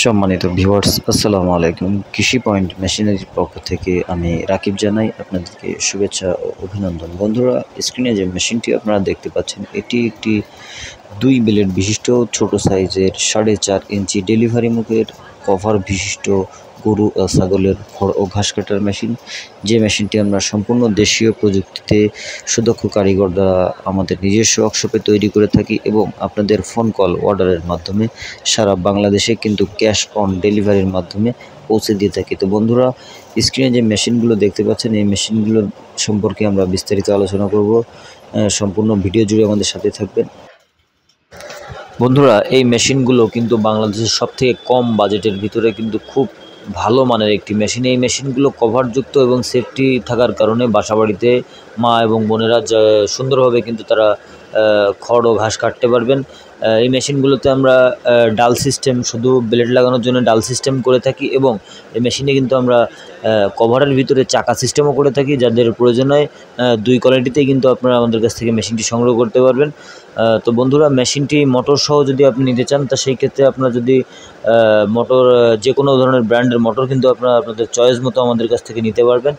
সম্মানিত ভিউয়ার্স, আসসালামু আলাইকুম। কৃষি পয়েন্ট মেশিনারির পক্ষ থেকে আমি রাকিব জানাই আপনাদেরকে শুভেচ্ছা ও অভিনন্দন। বন্ধুরা, স্ক্রিনে যে মেশিনটি আপনারা দেখতে পাচ্ছেন, এটি একটি 2 ব্লেড বিশিষ্ট ছোট সাইজের 4.5 ইঞ্চি ডেলিভারি মুখের কভার বিশিষ্ট গরু ও ছাগলের খড় ও ঘাস কাটার মেশিন। যে মেশিনটি আমরা সম্পূর্ণ দেশীয় প্রযুক্তিতে সুদক্ষ কারিগর দ্বারা আমাদের নিজস্ব ওয়ার্কশপে তৈরি করে থাকি এবং আপনাদের ফোন কল অর্ডারের মাধ্যমে সারা বাংলাদেশে কিন্তু ক্যাশ অন ডেলিভারির মাধ্যমে পৌঁছে দিয়ে থাকি। তো বন্ধুরা, স্ক্রিনে যে মেশিনগুলো দেখতে পাচ্ছেন, এই মেশিনগুলো সম্পর্কে আমরা বিস্তারিত আলোচনা করব। সম্পূর্ণ ভিডিও জুড়ে আমাদের সাথে থাকবেন। বন্ধুরা, এই মেশিনগুলো কিন্তু বাংলাদেশের সবথেকে কম বাজেটের ভিতরে কিন্তু খুব ভালো মানের একটি মেশিন। এই মেশিনগুলো কভারযুক্ত এবং সেফটি থাকার কারণে বাসাবাড়িতে মা এবং বোনেরা সুন্দরভাবে কিন্তু তারা খড় ও ঘাস কাটতে পারবেন। এই মেশিনগুলোতে আমরা ডাল সিস্টেম, শুধু ব্লেড লাগানোর জন্য ডাল সিস্টেম করে থাকি এবং এই মেশিনে কিন্তু আমরা কভারের ভিতরে চাকা সিস্টেমও করে থাকি। যাদের প্রয়োজন হয় 2 কোয়ালিটিতেই কিন্তু আপনারা আমাদের কাছ থেকে মেশিনটি সংগ্রহ করতে পারবেন। তো বন্ধুরা, মেশিনটি মোটর সহ যদি আপনি নিতে চান, তা সেই ক্ষেত্রে আপনারা যদি মোটর যে কোনো ধরনের ব্র্যান্ডের মোটর কিন্তু আপনারা আপনাদের চয়েস মতো আমাদের কাছ থেকে নিতে পারবেন।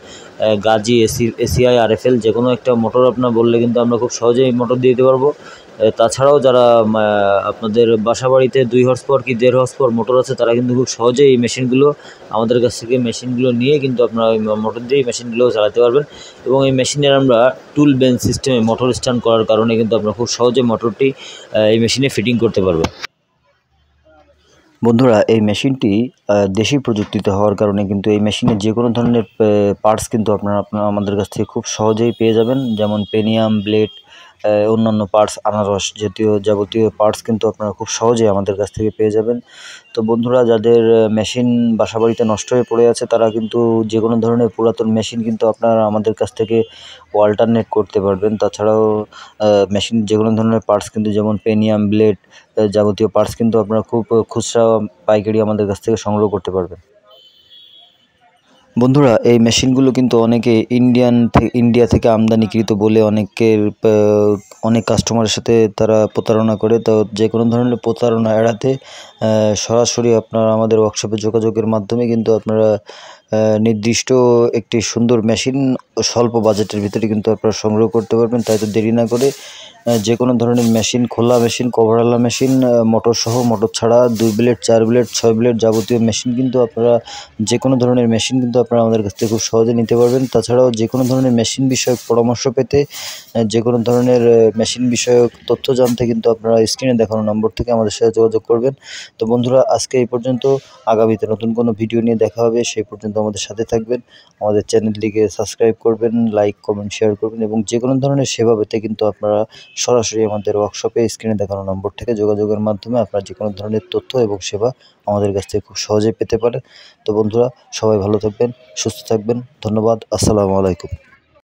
গাজি, এসিআই, আরএফএল যে কোনো একটা মোটর আপনার বললে কিন্তু আমরা খুব সহজেই মোটর দিয়ে দিতে পারবো। তাছাড়াও যারা আপনাদের বাসাবাড়িতে 2 হর্স পাওয়ার কি 1.5 হর্স পাওয়ার মোটর আছে, তারা কিন্তু খুব সহজেই এই মেশিনগুলো আমাদের কাছ থেকে মেশিনগুলো নিয়ে কিন্তু আপনারা ওই মোটর দিয়ে মেশিনগুলো চালাতে পারবেন। এবং এই মেশিনের আমরা টুল বেঞ্চ সিস্টেমে মোটর স্ট্যান্ড করার কারণে কিন্তু আপনারা খুব সহজে মোটরটি এই মেশিনে ফিটিং করতে পারবেন। বন্ধুরা, এই মেশিনটি দেশি প্রযুক্তিতে হওয়ার কারণে কিন্তু এই মেশিনের যে কোনো ধরনের পার্টস কিন্তু আপনারা আমাদের কাছ থেকে খুব সহজেই পেয়ে যাবেন। যেমন পেনিয়াম, ব্লেড, অন্যান্য পার্টস, আনারস জাতীয় যাবতীয় পার্টস কিন্তু আপনারা খুব সহজেই আমাদের কাছ থেকে পেয়ে যাবেন। তো বন্ধুরা, যাদের মেশিন বাসাবাড়িতে নষ্ট হয়ে পড়ে আছে, তারা কিন্তু যে কোনো ধরনের পুরাতন মেশিন কিন্তু আপনারা আমাদের কাছ থেকে অল্টারনেট করতে পারবেন। তাছাড়াও মেশিন যে কোনো ধরনের পার্টস কিন্তু, যেমন পেনিয়াম, ব্লেড যাবতীয় পার্টস কিন্তু আপনারা খুব খুচরা পাইকারি আমাদের কাছ থেকে সংগ্রহ করতে পারবেন। বন্ধুরা, এই মেশিনগুলো কিন্তু অনেকে ইন্ডিয়া থেকে আমদানিকৃত বলে অনেক কাস্টমারের সাথে তারা প্রতারণা করে। তো যে কোনো ধরনের প্রতারণা এড়াতে সরাসরি আপনারা আমাদের ওয়ার্কশপে যোগাযোগের মাধ্যমে কিন্তু আপনারা নির্দিষ্ট একটি সুন্দর মেশিন স্বল্প বাজেটের ভিতরে কিন্তু আপনারা সংগ্রহ করতে পারবেন। তাই তো দেরি না করে যে কোনো ধরনের মেশিন, খোলা মেশিন, কভারওয়ালা মেশিন, মোটর সহ, মোটর ছাড়া, 2 ব্লেড, 4 ব্লেড, 6 ব্লেড যাবতীয় মেশিন কিন্তু আপনারা যে কোনো ধরনের মেশিন কিন্তু আপনারা আমাদের কাছ থেকে খুব সহজে নিতে পারবেন। তাছাড়াও যে কোনো ধরনের মেশিন বিষয়ক পরামর্শ পেতে, যে কোনো ধরনের মেশিন বিষয়ক তথ্য জানতে কিন্তু আপনারা স্ক্রিনে দেখানো নম্বর থেকে আমাদের সাথে যোগাযোগ করবেন। তো বন্ধুরা, আজকে এই পর্যন্ত। আগামীতে নতুন কোনো ভিডিও নিয়ে দেখা হবে। সেই পর্যন্ত আমাদের সাথে থাকবেন। আমাদের চ্যানেলটিকে সাবস্ক্রাইব করবেন, লাইক, কমেন্ট, শেয়ার করবেন এবং যে কোনো ধরনের সেবা পেতে কিন্তু আপনারা সরাসরি আমাদের ওয়ার্কশপে স্ক্রিনে দেখানো নম্বর থেকে যোগাযোগের মাধ্যমে আপনারা যে কোনো ধরনের তথ্য এবং সেবা আমাদের কাছ থেকে খুব সহজেই পেতে পারেন। তো বন্ধুরা, সবাই ভালো থাকবেন, সুস্থ থাকবেন। ধন্যবাদ। আসসালামু আলাইকুম।